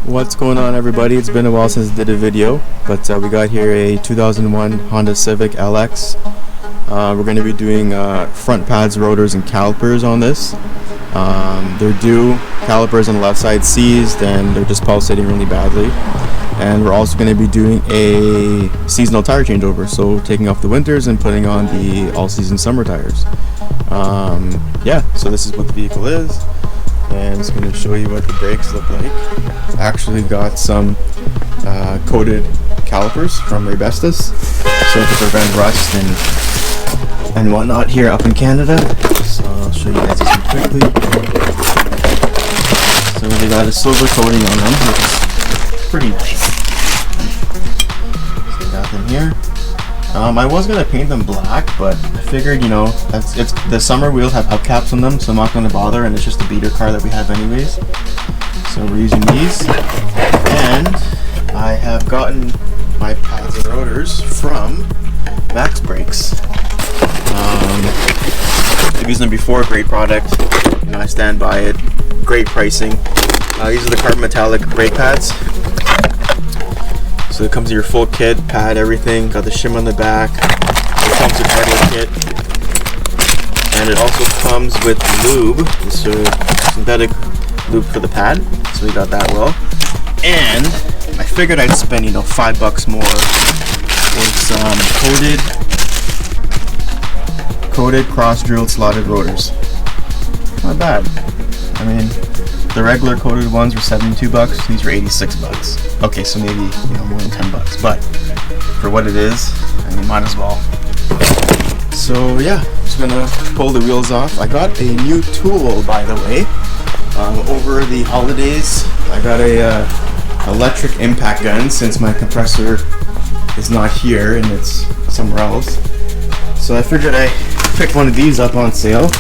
What's going on, everybody? It's been a while since I did a video, but we got here a 2001 Honda Civic LX. We're going to be doing front pads, rotors, and calipers on this. They're due. Calipers on the left side seized, and they're just pulsating really badly. And we're also going to be doing a seasonal tire changeover, so taking off the winters and putting on the all-season summer tires. Yeah, so this is what the vehicle is, and it's going to show you what the brakes look like. Actually got some coated calipers from Rebestis, so to prevent rust and whatnot here up in Canada. So I'll show you guys this quickly. So they got a silver coating on them, which is pretty nice. So I got them here. I was gonna paint them black, but I figured, you know, it's the summer wheels have hubcaps on them, so I'm not gonna bother, and it's just a beater car that we have anyways. So we're using these, and I have gotten my pads and rotors from Max Brakes. I've used them before. Great product. You know, I stand by it. Great pricing. These are the carbon metallic brake pads. So it comes with your full kit, pad, everything. Got the shim on the back. It comes with cardio kit, and it also comes with lube. This is synthetic lube for the pad. So we got that well. And I figured I'd spend, you know, $5 more with some coated cross-drilled slotted rotors. Not bad. I mean, the regular coated ones were $72. These were $86. Okay, so maybe, you know, more than $10. But for what it is, I mean, might as well. So yeah, just gonna pull the wheels off. I got a new tool, by the way. Over the holidays, I got a electric impact gun, since my compressor is not here and it's somewhere else. So I figured I picked one of these up on sale,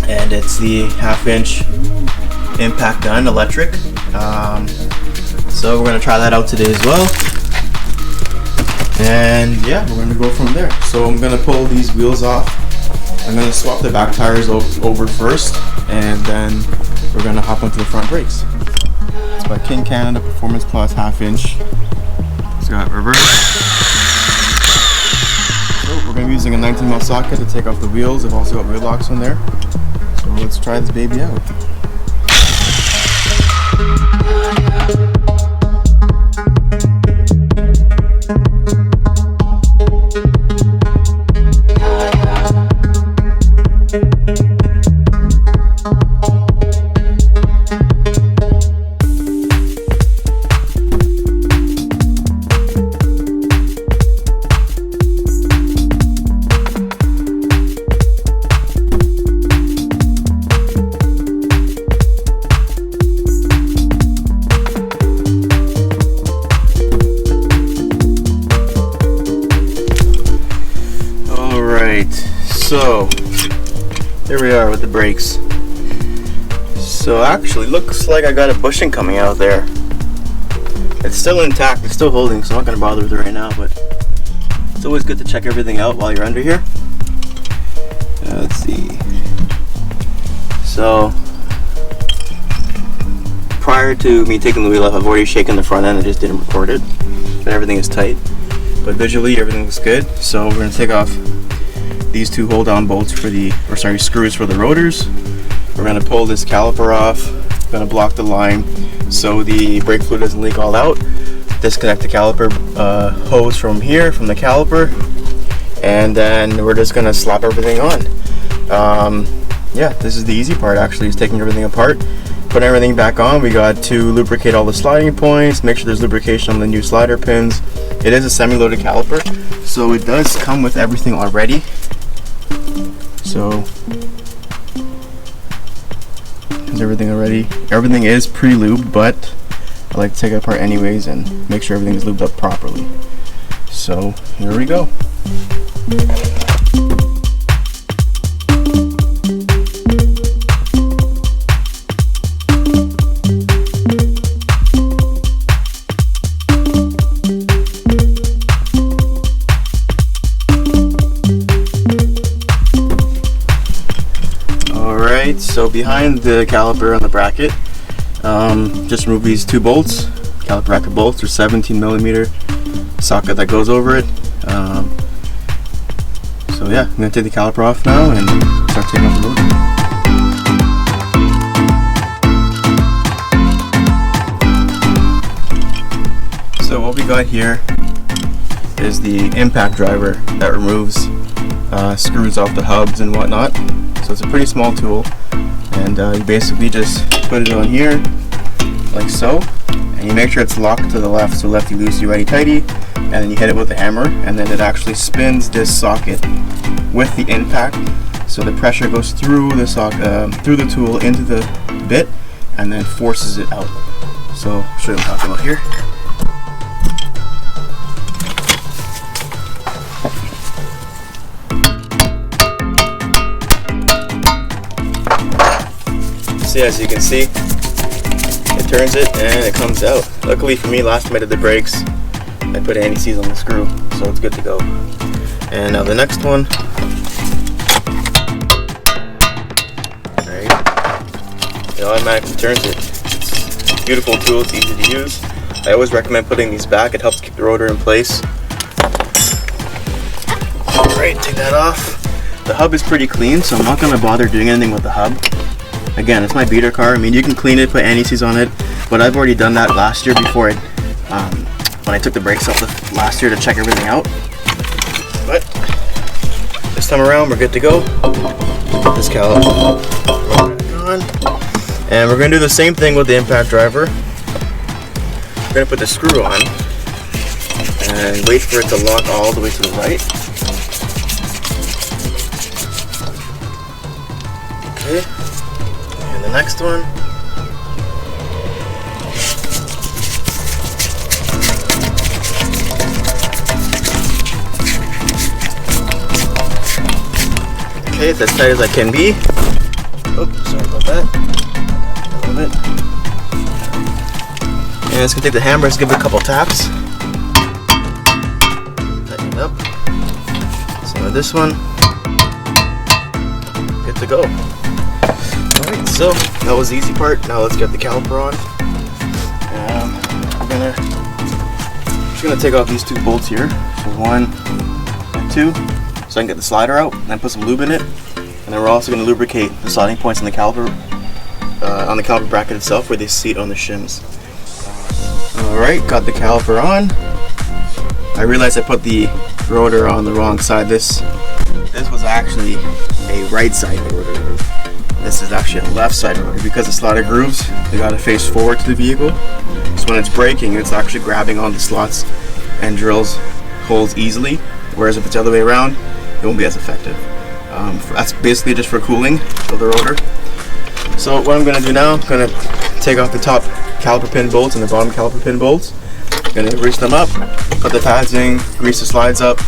and it's the 1/2-inch impact gun electric. So we're gonna try that out today as well, and yeah, we're gonna go from there. So I'm gonna pull these wheels off. I'm gonna swap the back tires over first, and then we're gonna hop onto the front brakes. It's by King Canada Performance Plus 1/2-inch. It's got reverse. So we're going to be using a 19mm socket to take off the wheels. I've also got wheel locks on there. So let's try this baby out. So here we are with the brakes. So actually looks like I got a bushing coming out there. It's still intact, it's still holding, so I'm not going to bother with it right now, but it's always good to check everything out while you're under here. Let's see. So prior to me taking the wheel off, I've already shaken the front end. I just didn't record it, but everything is tight. But visually everything looks good. So we're going to take off these two hold on bolts for screws for the rotors. We're going to pull this caliper off. Going to block the line so the brake fluid doesn't leak all out. Disconnect the caliper hose from here, from the caliper, and then we're just going to slap everything on. Yeah, this is the easy part actually, is taking everything apart, putting everything back on. We got to lubricate all the sliding points, make sure there's lubrication on the new slider pins. It is a semi-loaded caliper, so it does come with everything already. So there's everything already. Everything is pre-lubed, but I like to take it apart anyways and make sure everything is lubed up properly. So here we go. So behind the caliper on the bracket, just remove these two bolts, caliper bracket bolts. There's 17mm socket that goes over it. So yeah, I'm going to take the caliper off now and start taking off the rotor. So what we got here is the impact driver that removes screws off the hubs and whatnot. So it's a pretty small tool, and you basically just put it on here like so, and you make sure it's locked to the left, so lefty loosey righty tighty, and then you hit it with a hammer, and then it actually spins this socket with the impact, so the pressure goes through the through the tool into the bit and then forces it out. So I'll show you what I'm talking about here. So as you can see, it turns it and it comes out. Luckily for me, last time I did the brakes, I put anti-seize on the screw, so it's good to go. And now the next one, right, it automatically turns it. It's a beautiful tool, it's easy to use. I always recommend putting these back, it helps keep the rotor in place. Alright, take that off. The hub is pretty clean, so I'm not going to bother doing anything with the hub. Again, it's my beater car. I mean, you can clean it, put anti-seize on it, but I've already done that last year before when I took the brakes off last year to check everything out. But this time around, we're good to go. Put this caliper on, and we're going to do the same thing with the impact driver. We're going to put the screw on and wait for it to lock all the way to the right. Okay. And the next one, okay, it's as tight as I can be. Oh, sorry about that. A little bit. And it's gonna take the hammer, just give it a couple taps. Tighten it up. So with this one, good to go. Alright, so that was the easy part. Now let's get the caliper on. I'm just gonna take off these two bolts here. So 1 and 2, so I can get the slider out and then put some lube in it. And then we're also gonna lubricate the sliding points on the caliper bracket itself where they seat on the shims. Alright, got the caliper on. I realized I put the rotor on the wrong side. This was actually a right side rotor. This is actually a left side rotor because the slider grooves, they gotta face forward to the vehicle. So when it's braking, it's actually grabbing on the slots and drills holes easily. Whereas if it's the other way around, it won't be as effective. That's basically just for cooling of the rotor. So what I'm gonna do now, I'm gonna take off the top caliper pin bolts and the bottom caliper pin bolts. I'm gonna grease them up, put the pads in, grease the slides up,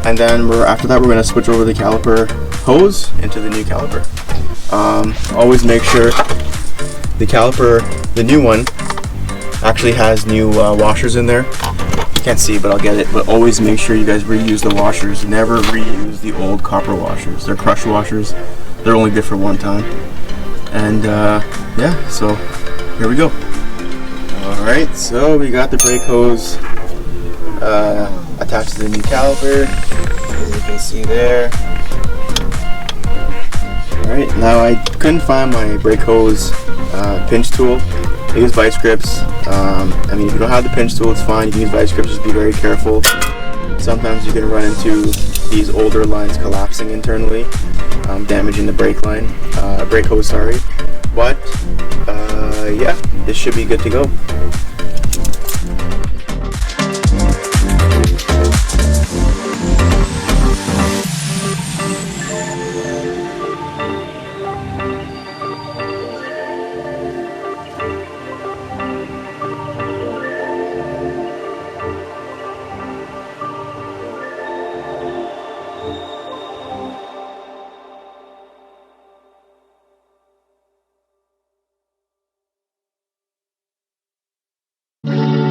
and then after that we're gonna switch over the caliper hose into the new caliper. Always make sure the caliper, the new one, actually has new washers in there. You can't see, but I'll get it. But always make sure you guys reuse the washers. Never reuse the old copper washers. They're crush washers. They're only good for one time. And yeah, so here we go. Alright, so we got the brake hose attached to the new caliper, as you can see there. Alright, now I couldn't find my brake hose pinch tool. I use vice grips. I mean, if you don't have the pinch tool, it's fine. You can use vice grips, just be very careful. Sometimes you can run into these older lines collapsing internally, damaging the brake hose, sorry. But yeah, this should be good to go.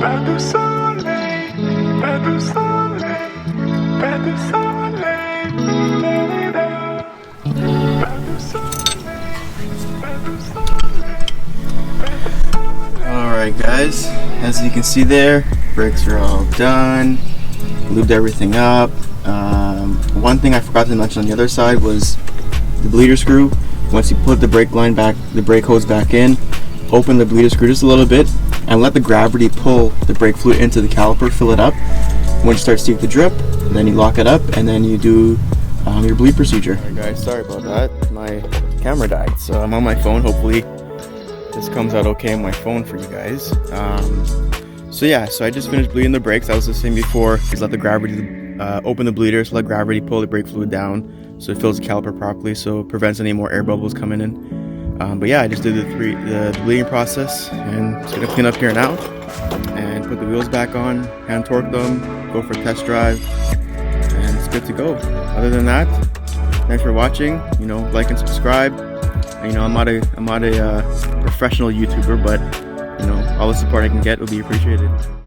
Pas de soleil, pas de soleil, pas de soleil, pas de soleil, pas de Alright guys, as you can see there, brakes are all done, lubed everything up. One thing I forgot to mention on the other side was the bleeder screw. Once you put the brake line back, the brake hose back in, open the bleeder screw just a little bit and let the gravity pull the brake fluid into the caliper, fill it up. When you start seeing the drip, then you lock it up and then you do your bleed procedure. Alright guys, sorry about that. My camera died, so I'm on my phone. Hopefully this comes out okay on my phone for you guys. So I just finished bleeding the brakes. I was just saying before, just let the gravity open the bleeder, so let gravity pull the brake fluid down so it fills the caliper properly, so it prevents any more air bubbles coming in. But yeah, I just did the bleeding process, and just gonna clean up here now and put the wheels back on, hand torque them, go for a test drive, and it's good to go. Other than that, thanks for watching. You know, like and subscribe. You know, I'm not a professional YouTuber, but you know, all the support I can get will be appreciated.